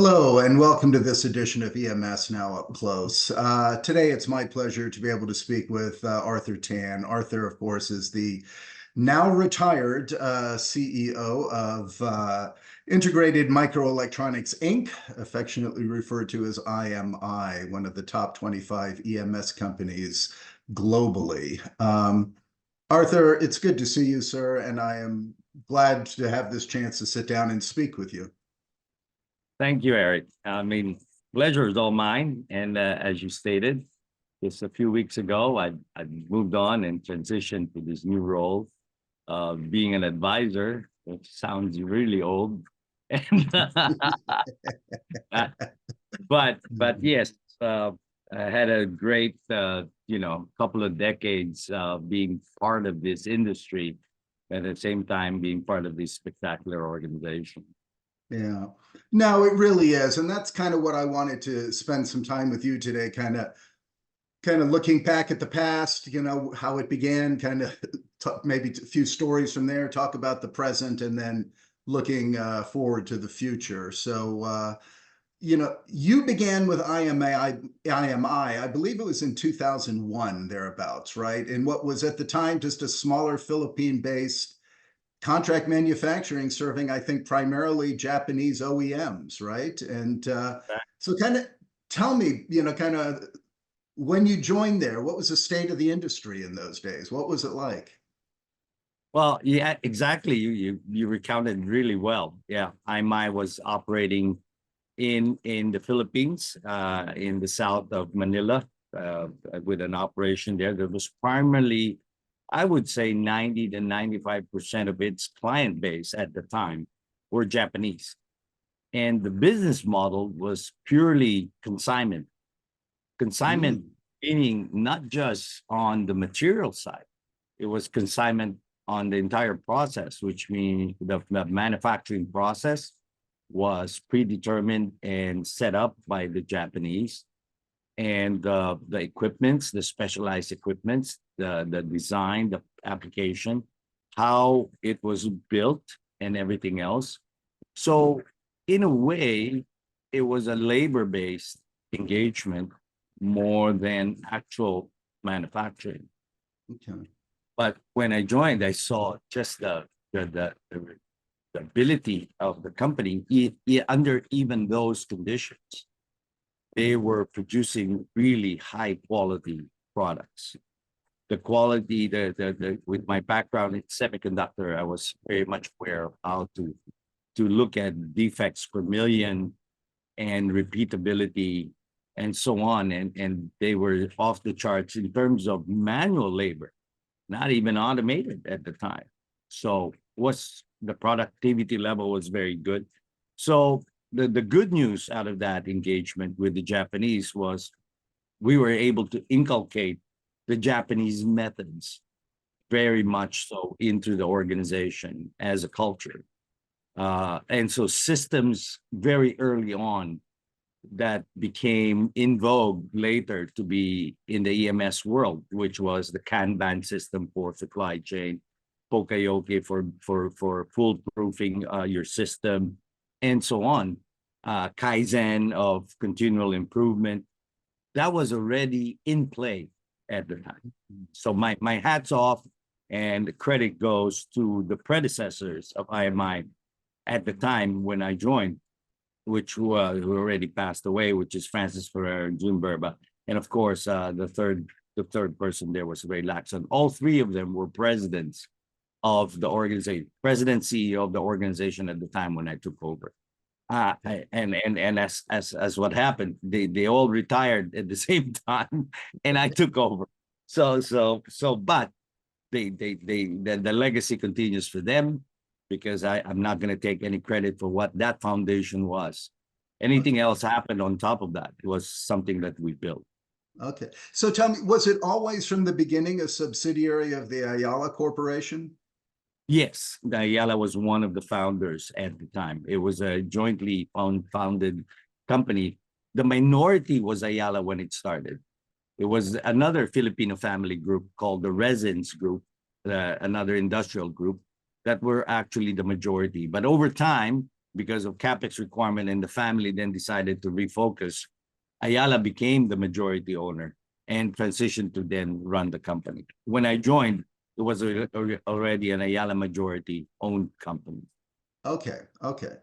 Hello, and welcome to this edition of EMS Now Up Close. Today, it's my pleasure to be able to speak with Arthur Tan. Arthur, of course, is the now retired CEO of Integrated Microelectronics, Inc., affectionately referred to as IMI, one of the top 25 EMS companies globally. Arthur, it's good to see you, sir, and I am glad to have this chance to sit down and speak with you. Thank you, Eric. Pleasure is all mine. And as you stated, just a few weeks ago, I moved on and transitioned to this new role of being an advisor, which sounds really old. And, but yes, I had a great, couple of decades being part of this industry, and at the same time being part of this spectacular organization. Yeah, no, it really is. And that's kind of what I wanted to spend some time with you today, kind of looking back at the past, how it began, kind of maybe a few stories from there, talk about the present, and then looking forward to the future. So, you began with IMI, I believe it was in 2001, thereabouts, right? And what was at the time just a smaller Philippine-based contract manufacturing serving, I think, primarily Japanese OEMs, right? And so kind of tell me, kind of when you joined there, what was the state of the industry in those days? What was it like? Well, yeah, exactly. You recounted really well. Yeah, IMI was operating in the Philippines, in the south of Manila, with an operation there that was primarily, I would say 90 to 95% of its client base at the time were Japanese. And the business model was purely consignment. Consignment meaning not just on the material side, it was consignment on the entire process, which means the manufacturing process was predetermined and set up by the Japanese. And the equipments, the specialized equipments, the design, the application, how it was built and everything else. So in a way, it was a labor-based engagement more than actual manufacturing. Okay. But when I joined, I saw just the ability of the company under even those conditions. They were producing really high quality products. The quality, with my background in semiconductor, I was very much aware of how to look at defects per million and repeatability and so on. And they were off the charts in terms of manual labor, not even automated at the time. So the productivity level was very good. So the good news out of that engagement with the Japanese was we were able to inculcate the Japanese methods very much so into the organization as a culture. And so systems very early on that became in vogue later to be in the EMS world, which was the Kanban system for supply chain, Pokayoke for foolproofing your system, and so on. Kaizen of continual improvement, that was already in play at the time. So my hat's off, and the credit goes to the predecessors of IMI at the time when I joined, which who already passed away, which is Francis Ferrer and June Burba. And of course, the third person there was Ray Laxon. All three of them were presidents of the organization, president CEO of the organization at the time when I took over. And as what happened, they all retired at the same time, and I took over. But the legacy continues for them, because I'm not going to take any credit for what that foundation was. Anything else happened on top of that. It was something that we built. Okay. So tell me, was it always from the beginning a subsidiary of the Ayala Corporation? Yes, Ayala was one of the founders at the time. It was a jointly founded company. The minority was Ayala when it started. It was another Filipino family group called the Resins Group, another industrial group, that were actually the majority. But over time, because of capex requirement, and the family then decided to refocus, Ayala became the majority owner and transitioned to then run the company. When I joined, it was already an Ayala majority owned company. Okay, okay.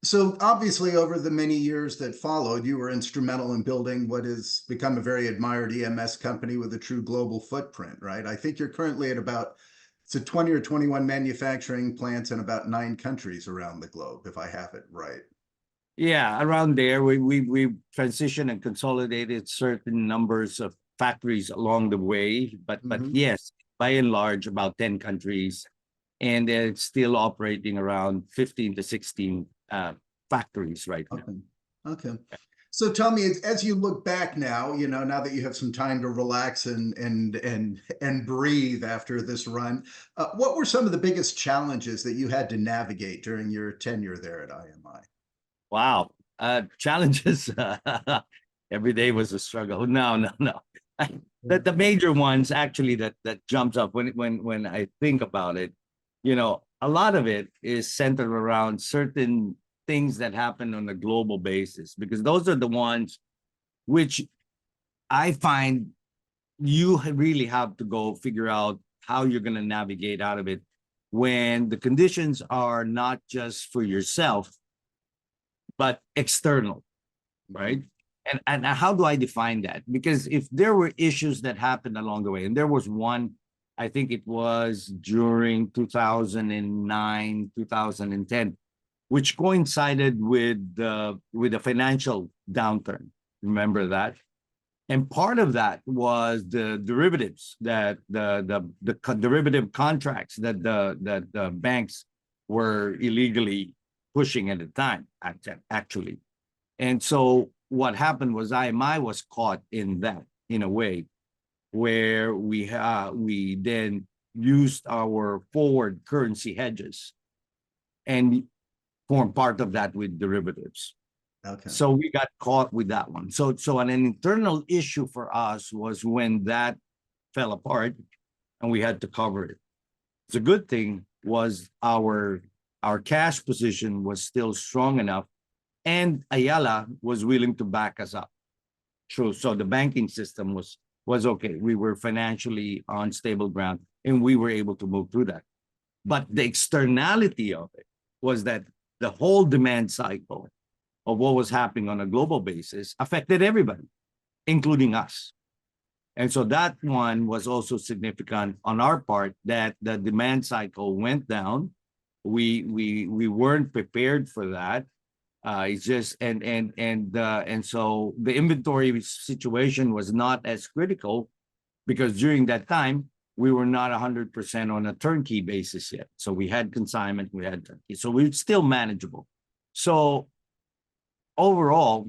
So obviously, over the many years that followed, you were instrumental in building what has become a very admired EMS company with a true global footprint, right? I think you're currently at about, it's a 20 or 21 manufacturing plants in about 9 countries around the globe, if I have it right. Yeah, around there, we transitioned and consolidated certain numbers of factories along the way, but Mhm. yes, by and large, about 10 countries, and it's still operating around 15 to 16 factories right now. Okay. Okay. So tell me, as you look back now, now that you have some time to relax and breathe after this run, what were some of the biggest challenges that you had to navigate during your tenure there at IMI? Wow. Challenges. Every day was a struggle. No. The major ones actually that jumps up when I think about it, a lot of it is centered around certain things that happen on a global basis, because those are the ones which I find you really have to go figure out how you're going to navigate out of it when the conditions are not just for yourself, but external, right? And how do I define that? Because if there were issues that happened along the way, and there was one, I think it was during 2009, 2010, which coincided with the financial downturn. Remember that? And part of that was the derivatives that the derivative contracts that the banks were illegally pushing at the time, actually. And so what happened was IMI was caught in that, in a way, where we then used our forward currency hedges and formed part of that with derivatives. Okay. So we got caught with that one. So an internal issue for us was when that fell apart and we had to cover it. The good thing was our cash position was still strong enough, and Ayala was willing to back us up. So the banking system was okay. We were financially on stable ground, and we were able to move through that. But the externality of it was that the whole demand cycle of what was happening on a global basis affected everybody, including us. And so that one was also significant on our part, that the demand cycle went down. We weren't prepared for that. It's just and so the inventory situation was not as critical, because during that time we were not 100% on a turnkey basis yet. So we had consignment, we had turnkey, so we were still manageable. So overall,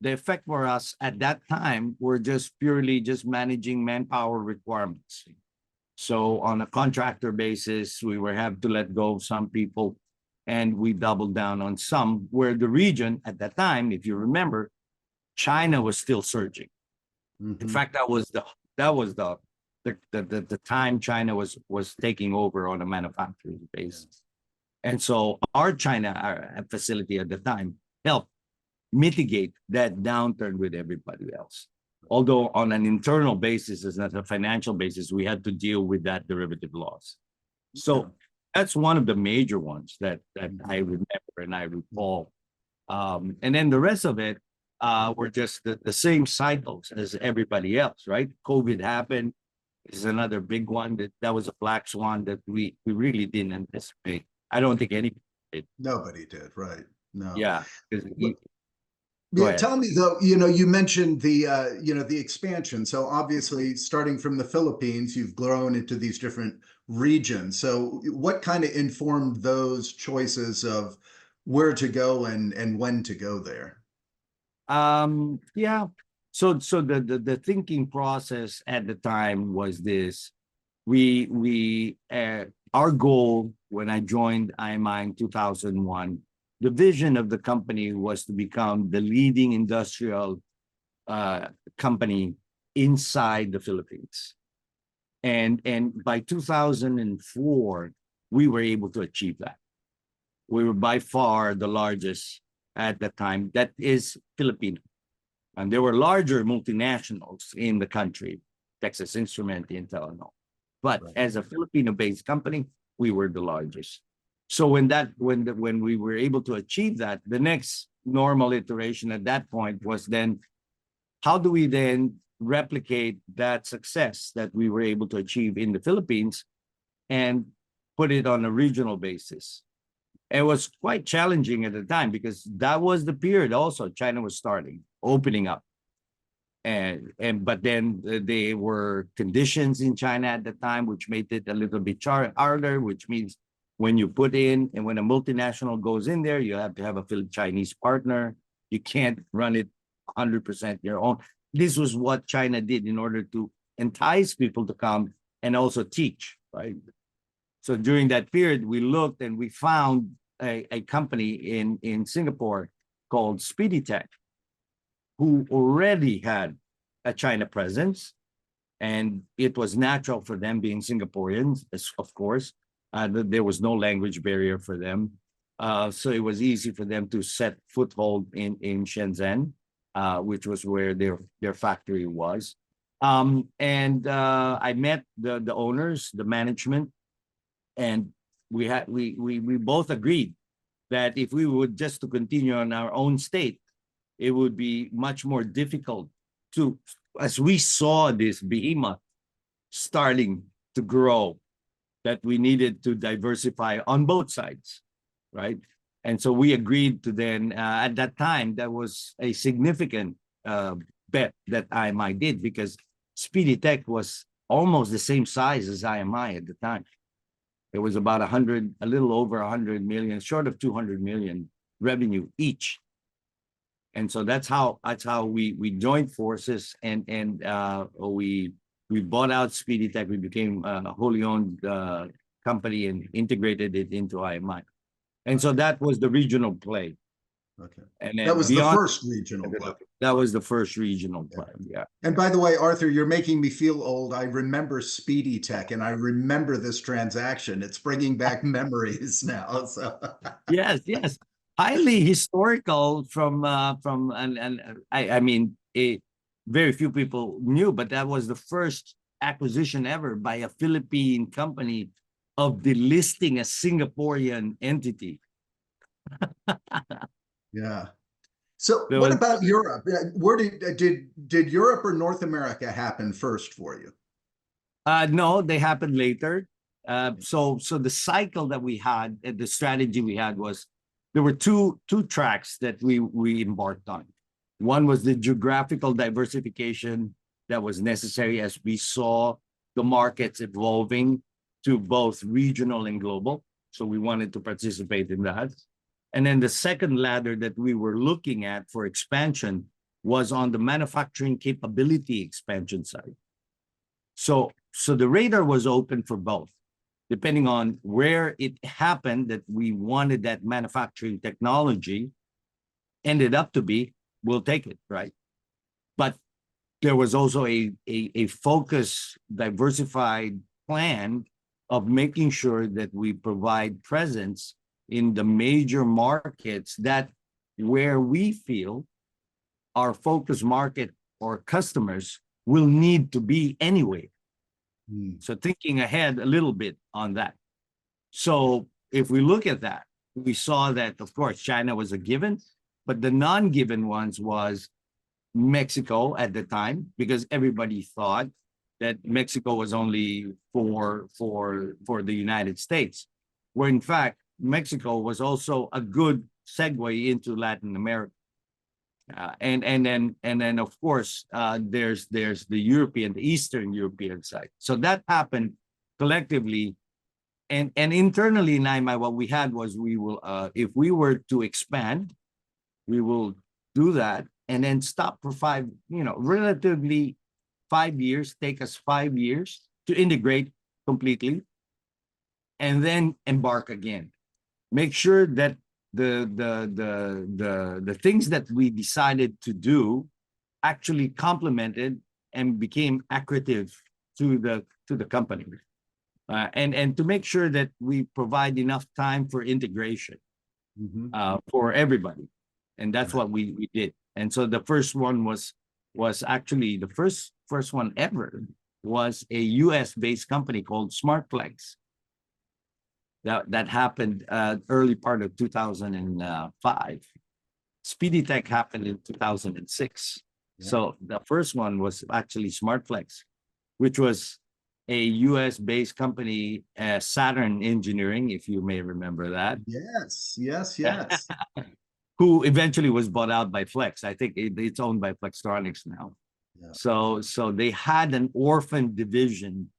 the effect for us at that time were just purely just managing manpower requirements. So on a contractor basis, we were have to let go of some people, and we doubled down on some, where the region at that time, if you remember, China was still surging. In fact, that was the time China was taking over on a manufacturing basis. And so our facility at the time helped mitigate that downturn with everybody else. Although on an internal basis, as not a financial basis, we had to deal with that derivative loss. So that's one of the major ones that I remember and I recall. And then the rest of it were just the same cycles as everybody else, right? COVID happened. This is another big one that was a black swan that we really didn't anticipate. I don't think anybody did. Nobody did, right? No. Yeah. Go ahead. Tell me though, you mentioned the expansion. So obviously, starting from the Philippines, you've grown into these different regions. So what kind of informed those choices of where to go and when to go there? Yeah. So the thinking process at the time was this: our goal when I joined IMI in 2001, the vision of the company was to become the leading industrial company inside the Philippines. And by 2004, we were able to achieve that. We were by far the largest at the time. That is Filipino. And there were larger multinationals in the country, Texas Instrument, Intel, and all. But Right. as a Filipino-based company, we were the largest. So when we were able to achieve that, the next normal iteration at that point was then, how do we then replicate that success that we were able to achieve in the Philippines and put it on a regional basis? It was quite challenging at the time because that was the period also China was starting, opening up. But then there were conditions in China at the time, which made it a little bit harder, which means when you put in and when a multinational goes in there, you have to have a Chinese partner. You can't run it 100% your own. This was what China did in order to entice people to come and also teach, right? So during that period, we looked and we found a company in Singapore called Speedy Tech, who already had a China presence. And it was natural for them being Singaporeans, of course. There was no language barrier for them. So it was easy for them to set foothold in Shenzhen, which was where their factory was. I met the owners, the management, and we both agreed that if we would just to continue on our own state, it would be much more difficult to, as we saw this behemoth starting to grow, that we needed to diversify on both sides, right? And so we agreed to then, at that time, that was a significant bet that IMI did, because Speedy Tech was almost the same size as IMI at the time. It was about a little over 100 million, short of 200 million revenue each. And so that's how we joined forces, and we bought out Speedy Tech. We became a wholly owned company and integrated it into IMI. And so that was the regional play. Okay. And then That was the beyond, first regional play. that was the first regional play. Yeah. And by the way, Arthur, you're making me feel old. I remember Speedy Tech, and I remember this transaction. It's bringing back memories now. So Yes, yes. Highly historical and I mean, very few people knew, but that was the first acquisition ever by a Philippine company of delisting a Singaporean entity. yeah. So There what was, about Europe? Where did Europe or North America happen first for you? no, they happened later. So the cycle that we had, the strategy we had was, there were two tracks that we embarked on. One was the geographical diversification that was necessary as we saw the markets evolving to both regional and global. So we wanted to participate in that. And then the second ladder that we were looking at for expansion was on the manufacturing capability expansion side. So the radar was open for both, depending on where it happened that we wanted that manufacturing technology ended up to be, we'll take it, right? But there was also a focused, diversified plan of making sure that we provide presence in the major markets that where we feel our focus market or customers will need to be anyway. So thinking ahead a little bit on that. So if we look at that, we saw that, of course, China was a given, but the non-given ones was Mexico at the time, because everybody thought that Mexico was only for the United States, where in fact, Mexico was also a good segue into Latin America. And then of course there's the Eastern European side. So that happened collectively, and internally in IMI, what we had was we will if we were to expand, we will do that and then stop for relatively 5 years, take us 5 years to integrate completely, and then embark again. Make sure that the things that we decided to do actually complemented and became accretive to the company, and to make sure that we provide enough time for integration. for everybody, and that's what we did. And so the first one was actually the first one ever was a US based company called SmartFlex. That happened early part of 2005. Speedy Tech happened in 2006. So the first one was actually SmartFlex, which was a US based company, Saturn Engineering, if you may remember that. Yes. Who eventually was bought out by Flex. I think it's owned by Flextronics now. Yeah. So they had an orphan division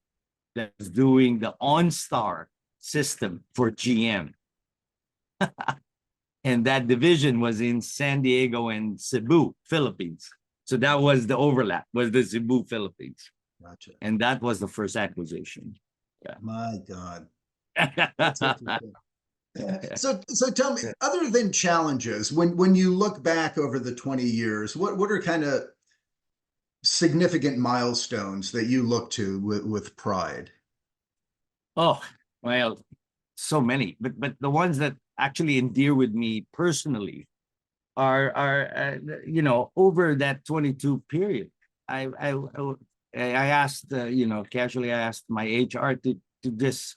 that was doing the OnStar system for GM. And that division was in San Diego and Cebu, Philippines. So that was the overlap, was the Cebu, Philippines. Gotcha. And that was the first acquisition. Yeah. My God. So tell me, other than challenges, when you look back over the 20 years, what are kind of significant milestones that you look to with pride? Oh, well, so many, but the ones that actually endear with me personally are over that 22 period. I asked casually, I asked my HR to just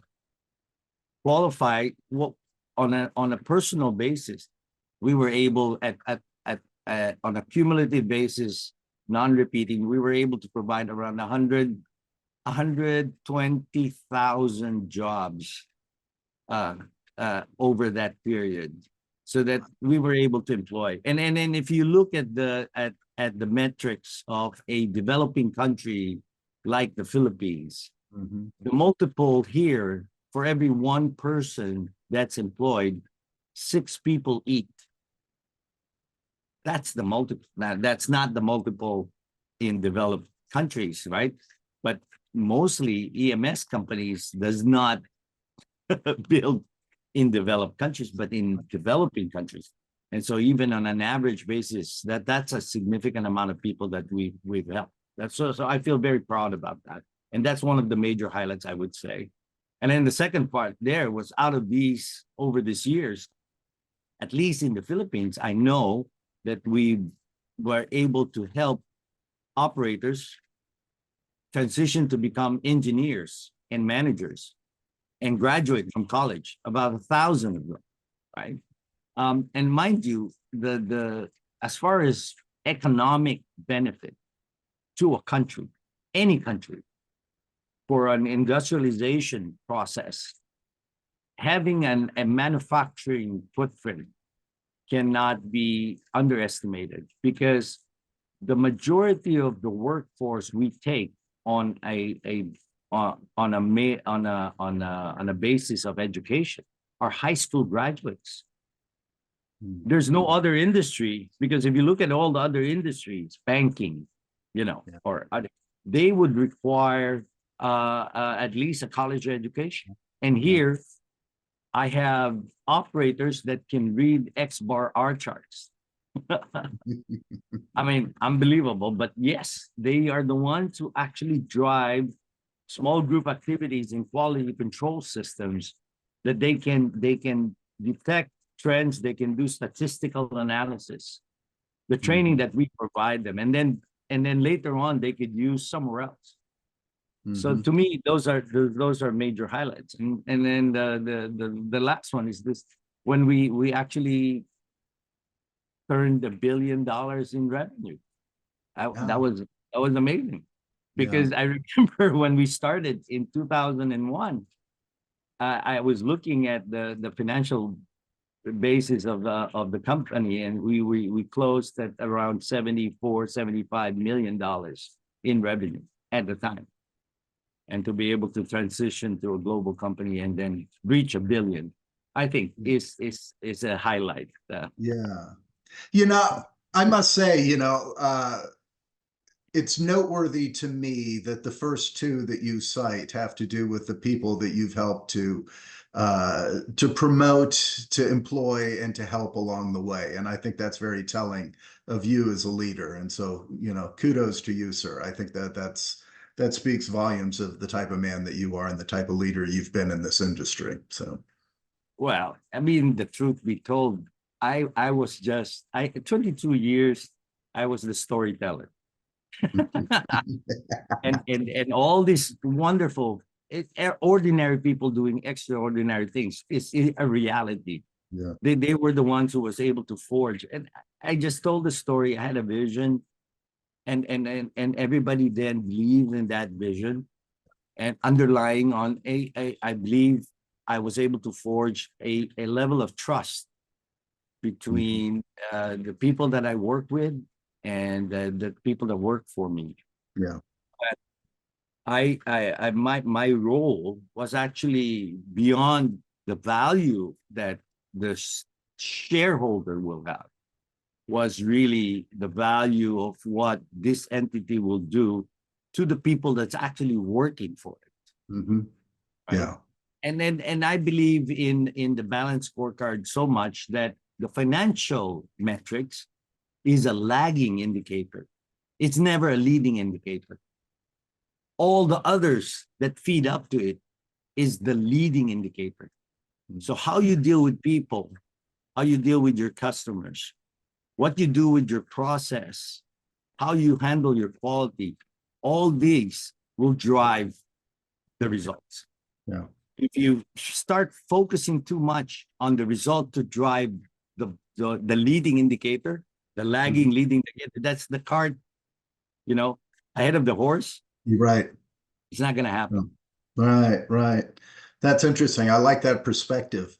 qualify what on a personal basis we were able on a cumulative basis, non-repeating, we were able to provide around 120,000 jobs over that period, so that we were able to employ. And then if you look at the metrics of a developing country like the Philippines, the multiple here for every one person that's employed, 6 people eat. That's the multiple. Now, that's not the multiple in developed countries, right? But mostly EMS companies does not build in developed countries, but in developing countries. And so even on an average basis, that's a significant amount of people that we've helped. That's so I feel very proud about that. And that's one of the major highlights, I would say. And then the second part there was, out of these, over these years, at least in the Philippines, I know that we were able to help operators transition to become engineers and managers and graduate from college, about 1,000 of them, right? And mind you, the as far as economic benefit to a country, any country, for an industrialization process, having a manufacturing footprint cannot be underestimated, because the majority of the workforce we take on a basis of education are high school graduates. There's no other industry, because if you look at all the other industries, banking, or other, they would require at least a college education. And here I have operators that can read X bar R charts. I mean, unbelievable. But yes, they are the ones who actually drive small group activities in quality control systems, that they can detect trends, they can do statistical analysis, the training that we provide them, and then later on they could use somewhere else. So to me, those are major highlights. And then the last one is this: when we actually turned $1 billion in revenue. That was amazing, because I remember when we started in 2001, I was looking at the financial basis of the company, and we closed at around $75 million in revenue at the time. And to be able to transition to a global company and then reach $1 billion, I think is a highlight. I must say, it's noteworthy to me that the first two that you cite have to do with the people that you've helped to promote, to employ, and to help along the way. And I think that's very telling of you as a leader. And so, kudos to you, sir. I think that speaks volumes of the type of man that you are and the type of leader you've been in this industry. So. Well, I mean, the truth be told, I was just 22 years, I was the storyteller. And all these wonderful ordinary people doing extraordinary things is a reality. Yeah. They were the ones who was able to forge. And I just told the story. I had a vision, and everybody then believed in that vision. And underlying on I believe I was able to forge a level of trust between the people that I work with and the people that work for me. Yeah. My role was actually beyond the value that the shareholder will have, was really the value of what this entity will do to the people that's actually working for it, Hmm. right? Yeah. And I believe in the balanced scorecard so much that the financial metrics is a lagging indicator. It's never a leading indicator. All the others that feed up to it is the leading indicator. So how you deal with people, how you deal with your customers, what you do with your process, how you handle your quality, all these will drive the results. Yeah. If you start focusing too much on the result to drive the leading indicator, the lagging Mhm. leading indicator, that's the cart, ahead of the horse. You're right. It's not going to Yeah. happen. Right, right. That's interesting. I like that perspective.